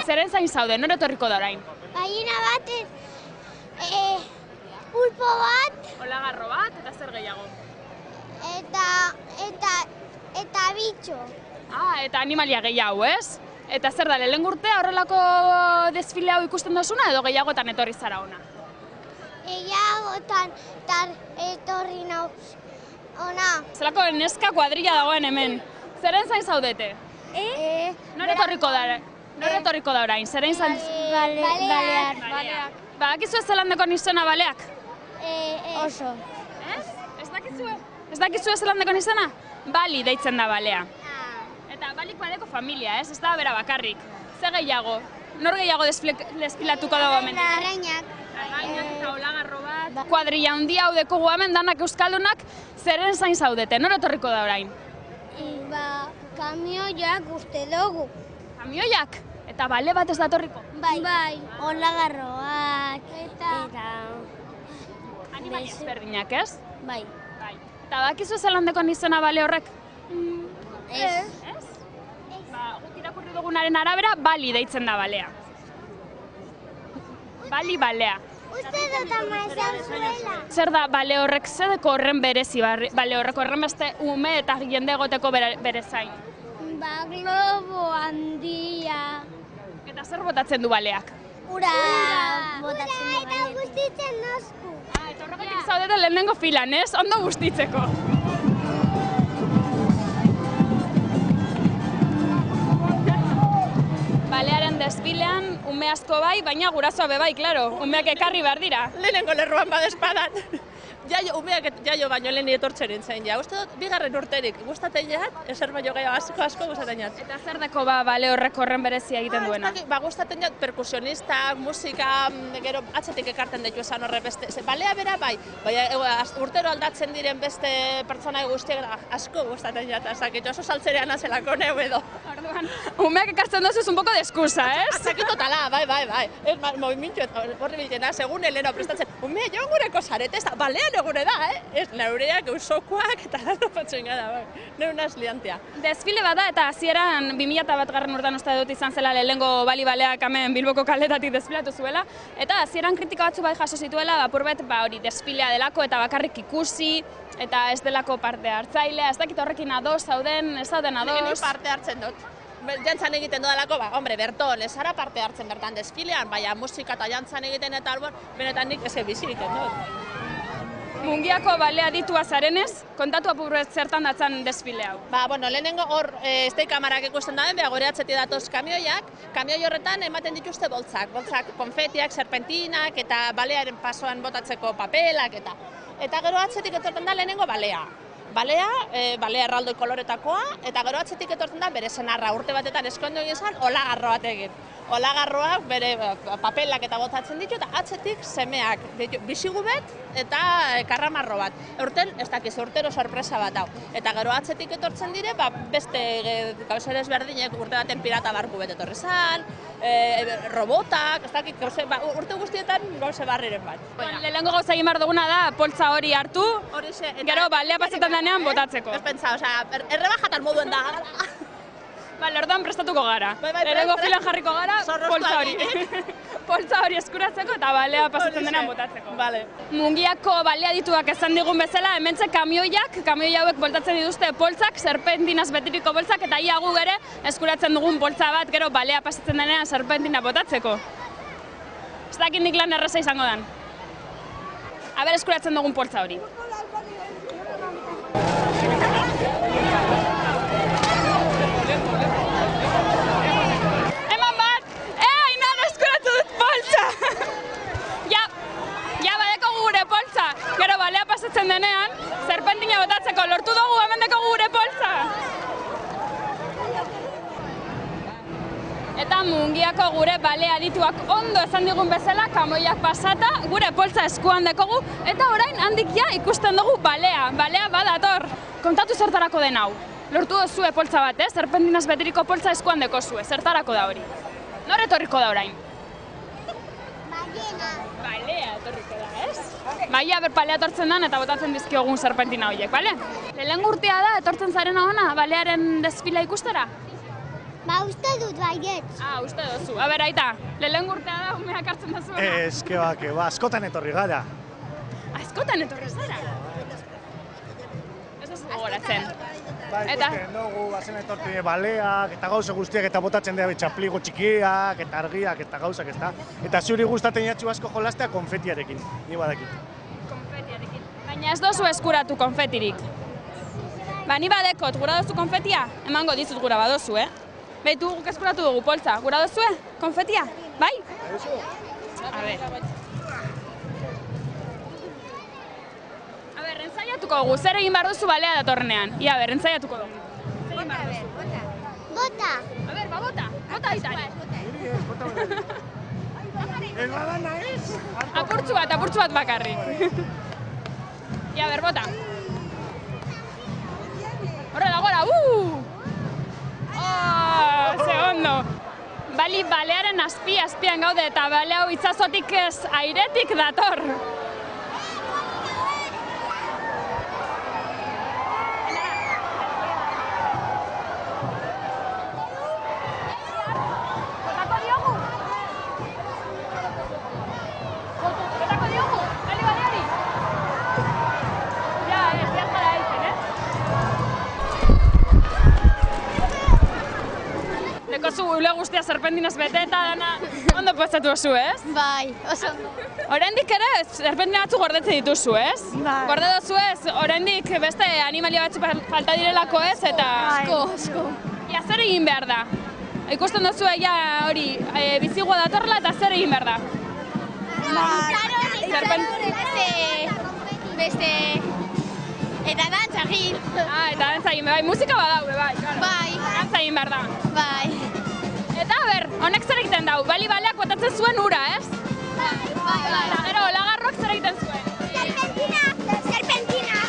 zeren zain zaude, nore etorriko da orain? Gallina bat, pulpo bat, Olagarro bat, eta zer gehiago? eta bitxo. Eta animalia gehiago, ez? Eta zer da, lehen urtea horrelako desfile hau ikusten duzuna edo gehiagotan etorri zara ona? Gehiagotan etorri nauz ona. Zelako neska kuadrilla dagoen hemen. Zeren zain zaudete? Nore etorriko da orain? Zeren zain? Balear. Badakizu ez zelandeko izena baleak? Oso. Ez dakizu ez zelandeko izena? Bali deitzen da balea. Eta balik badeko familia, ez? Ez da bera bakarrik. Ze gehiago? Nor gehiago desfilatuko dago hemen? Arrainak. Arrainak eta olagarro bat. Kuadrilla handia hau dekogu hemen, danak euskaldunak, zeren zain zaudete? Nor etorriko da orain? Kamioiak uste dugu. Kamioiak? Eta bale bat ez datorriko? Bai. Olagarroak. Eta Animalia ezberdinak, ez? bai. Eta bakizu zelandeko izena bale horrek? Ez. Guk irakurri dugunaren arabera, bali deitzen da balea. Bali balea. Uste dut ama esan zuela. Zer da bale horrek, zedeko horren berezi bale horrek, horren beste ume eta jende egoteko bere zain? Globo handia. Eta zer botatzen du baleak? Ura botatzen du. Eta guztitzen nosku. Eta horregatik zaudete lehenengo filan, ez? Ondo bustitzeko. Balearen desfilean ume asko bai, baina gurasoa be bai, klaro. Umeak ekarri behar dira. Lehenengo lerroan badespadan. Umeak jaio baino lehen etortzen nintzen, ja. Uste dut, bigarren urterik gustatzen jat, eser baino gehiago asko gustatzen jat. Eta zer deko bale horrek horren berezia egiten duena? Gustatzen jat perkusionistak, musika, gero atzetik ekarten ditu esan horre beste. Balea bera bai, urtero aldatzen diren beste pertsona guztiak asko gustatzen jat, oso saltzerean azelako neu edo. Orduan, umeak ekartzen duzuz un poco de excusa, ez? Azaki totala, bai. Ez movimentu horri biltena, segun heleno prestatzen. Umea jo gureko zarete, ez da, balean egure da, Ez neureak, eusokoak, eta dara batzen gara, bai. Neunaz liantia. Desfile bada eta hasieran 2001 urtean uste dut izan zela lehenengo bali baleak hemen Bilboko kaletatik desfilatu zuela. Eta hasieran kritika batzu bai jaso zituela, apurbet hori desfilea delako eta bakarrik ikusi, eta ez delako parte hartzailea, ez dakit horrekin ados zauden, ez zauden ados. Nik parte hartzen dut. Jantzan egiten dudalako, hombre, Berton, ez ara parte hartzen bertan desfilean, baina musika eta jantzan egiten eta albor, benetan nik ez bizi egiten dut. Mungiako balea ditua zarenez, kontatu apurbet zertan datzan desfile hau. Lehenengo hor estei kamarak ikusten daben, gure atzetik datoz kamioiak, kamioi horretan ematen dituzte boltzak, konfetiak, serpentinak eta balearen pasoan botatzeko papelak eta gero atzetik etorten da lehenengo balea. Balea erraldoi koloretakoa, eta gero atzetik etortzen da bere senarra urte batetan eskondu egin zen olagarro bat egin. Olagarroak bere papelak eta botatzen ditu, eta atzetik semeak bisigubet eta karramarro bat. Urten, ez dakiz, urtero sorpresa bat hau. Eta gero atzetik etortzen dire, beste gauzer ezberdinek urte baten pirata barku bet etorri zan, robotak, ez dakit, urte guztietan gauze barriren bat. Lehenengo gauza egin behar duguna da, poltza hori hartu, gero balea pasetan denean botatzeko. Ez pentsa, errebajatan moduen da. Orduan prestatuko gara. Lehenengo filan jarriko gara, poltza hori eskuratzeko eta balea pasatzen denean botatzeko. Mungiako balea dituak esan digun bezala, hementxe kamioi hauek boltatzen dituzte poltzak, serpentinaz betiriko poltzak, eta ia gu ere eskuratzen dugun poltza bat, gero balea pasatzen denean serpentina botatzeko. Ez dakit nik lan erreza izango dan. Aber eskuratzen dugun poltza hori. Gero balea pasatzen denean, serpentina botatzeko lortu dugu hemendeko gure poltza. Eta Mungiako gure balea adituak ondo esan digun bezala, kamioiak pasata, gure poltza eskuan dekogu, eta orain handik ja ikusten dugu balea badator. Kontatu zertarako den hau. Lortu duzue poltza bat, serpentinaz betiriko poltza eskuan dekozue, zertarako da hori. Nor etorriko da orain? Balea etorriko da, ez? Baia balea etortzen den eta botatzen dizkiogun serpentina horiek, bale? Lehenengo urtea da, etortzen zarena ona, balearen desfila ikustera? Ba, uste dut baietz. Uste duzu. A ber, aita, lehen urtea da, umeak hartzen da zuena. Ez, keba, askotan etorri gara. Askotan etorri zara? Ez duzu gogoratzen. Bai, ikusten dugu, bazen etorti baleak, eta gauza guztiak, eta botatzen dira txapligo txikiak, eta argiak, eta gauzak, ez da. Eta zuri gustatzen jatxu asko jolastea konfetiarekin, ni badakit. Konfetiarekin. Baina ez dozu eskuratu konfetirik. Ba, ni badekot, gura dozu konfetia? Emango dizut gura badozu, Behitu guk eskuratu dugu, poltza. Gura dozu, konfetia? Bai? A ber, ensaiatuko dugu, zer egin behar duzu balea datorrenean. Ia, ber, ensaiatuko dugu. Zer egin behar duzu? Bota. A ber, ba, bota. Bota aitan. Ez badana ez? Apurtzu bat bakarrik. Ia, ber, bota. Horrela, gora, ze ondo. Bali, balearen azpian gaude eta bale hau itsasotik ez airetik dator. Dekozu ule guztia serpentinez bete eta dana ondo postatu oso, ez? Bai, oso ondo. Oraindik ere serpentina batzu gordetzen dituzu, ez? Bai. Gorde dozu ez, oraindik beste animalia batzu falta direlako, ez? Eta Asko. Ia, zer egin behar da? Ikusten duzu ja hori bizigua datorrela eta zer egin behar da? Beste... Eta dantza egin. Eta dantza egin, bai, musika badau, bai. Bai. Dantza egin behar da. Bai. Eta, honek zer egiten dau? Bali-baleak botatzen zuen ura, ez? Bai. Eta gero, olagarroak zer egiten zuen? Serpentina.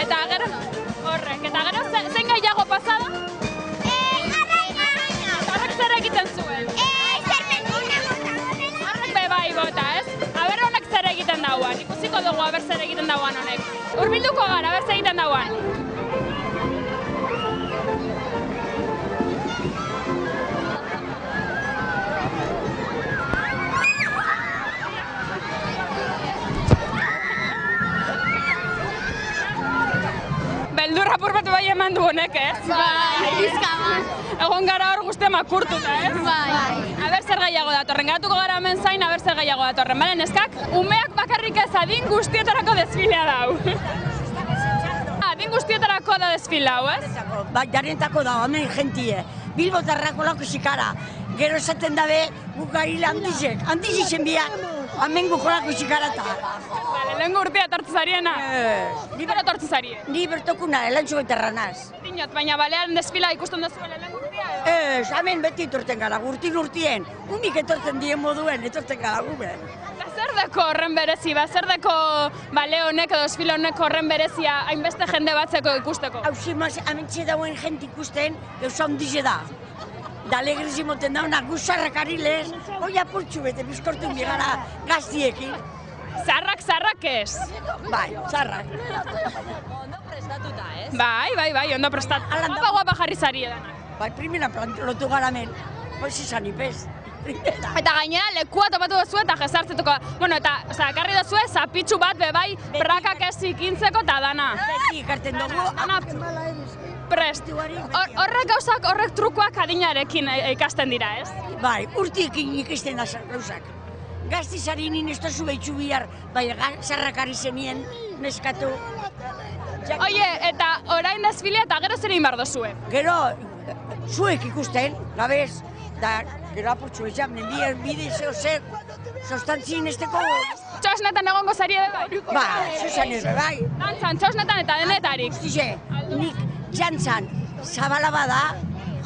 Eta gero, horrek, eta gero, zein gehiago pasada? Arraina. Eta horrek zer egiten zuen? Serpentina. Horrek be bai bota, ez? Aber honek zer egiten dauan, ikusiko dugu aber zer egiten dauan honek. Hurbilduko gara, aber zer egiten dauan. Beldur apur bat bai eman du honek, ez? Bai, bizka bat. Egon gara hor guztia makurtuta, ez? Bai. Aber zer gehiago datorren, geratuko gara hemen zain, aber zer gehiago datorren. Bale, neskak, umeak bakarrik ez adin guztietarako desfilea dau. Adin guztietarako da desfila hau, ez? Bai, jarentako da, hemen jentie. Bilbotarrako lako xikara. Gero esaten dabe, gukarile handizek biak, hemen gujolako xikarata. Bale, lehen urtea tortzu zariena? Ni bero tortzu zarie? Ni bertokuna, elantxo beterranaz. Dinot, baina balearen desfila ikusten duzuela lehen urtea edo? Ez, hemen beti etorten gara, urtien. Unik etorten dien moduen, etorten gara gube. Eta zer deko horren berezi, zer deko bale honek edo desfile honek horren berezia hainbeste jende batzeko ikusteko? Hauzi, hemen dauen jente ikusten, gauza handize da. Da alegrizi moten dauna, guzarrak arilez, hoi apurtxu bete, bizkortun bigara gaztiekin. Zarrak ez? Bai, zarrak. Ondo prestatuta, ez? Bai, ondo prestatu. Guapa jarri zari edanak. Bai, primera lotu gara hemen, pues izan ipez. Eta gainera lekua topatu duzu eta jesartzetuko. Bueno, eta, ekarri duzu zapitxu bat bebai prakak ez ikintzeko eta dana. Beti ikarten dugu, Dana prest. Horrek gauzak, horrek trukoak adinarekin ikasten dira, ez? bai, urtiekin ikusten da gauzak. Gaztizari nien ez tozu behitxu bihar, bai, zarrak ari zenien, neskatu. Oie, eta orain desfilea eta gero zer egin behar dozue? Gero, zuek ikusten, gabez, da, gero apurtxu ezan, bide zeo zer, sostantzien esteko. Txosnetan egongo zari edo bai? Ba, zuzan ez, bai. Dantzan, txosnetan eta denetarik. Zize, nik jantzan, zabala bada,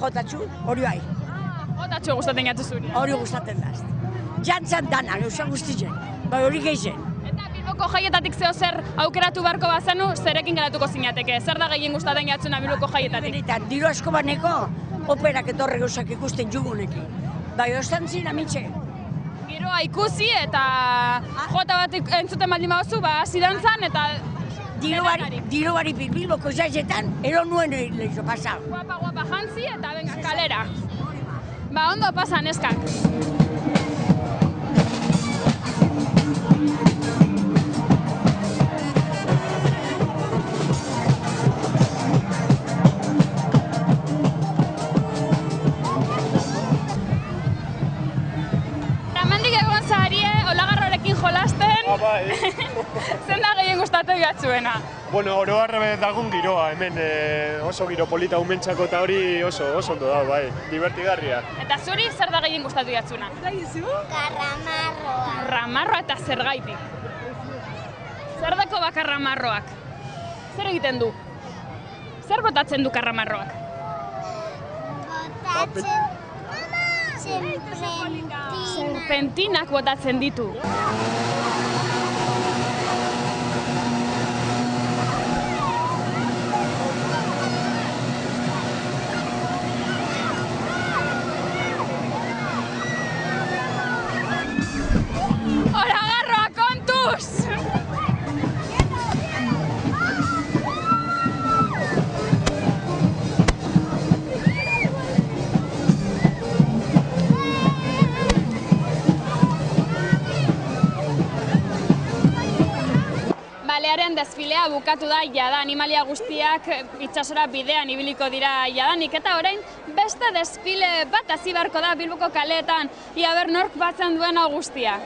jotatxu, hori bai, Otatxo gustaten gatu zuri. hori gustaten daz. Jantzan dana, gauza guztizen, bai hori gehizen. Eta Bilboko jaietatik zeo zer aukeratu beharko bazenu, zerekin geratuko zinateke? Zer da gehien gustaten jatzuna Bilboko jaietatik? Benetan, diru asko baneko, operak etorre gauzak ikusten jugunekin. Bai, ostantzin amitxe. Giroa ikusi eta jota bat entzuten baldin baduzu, hasi dantzan eta Diru bari Bilboko jaietan, ero nuen lehizo pasau. guapa jantzi eta venga, kalera. Ba, ondo pasa neskak. Hemendik egon zaharie, olagarrorekin jolasten. Bai. Zen da gehien gustatu gatzuena? Bueno, oro harre dagun giroa, hemen oso giro polita umentzako eta hori oso ondo da, bai, divertigarria. Eta zuri zer da gehien gustatu gatzuna? Karramarroa. Karramarroa eta zergaitik. Zer dako bakarramarroak? Zer egiten du? Zer botatzen du karramarroak? Botatzen. Serpentinak botatzen ditu. Olagarroa kontuz! Balearen desfilea bukatu da jada, animalia guztiak itsasora bidean ibiliko dira jadanik, eta orain beste desfile bat hasi beharko da Bilboko kaleetan, ia ber nork batzen duen hau guztia.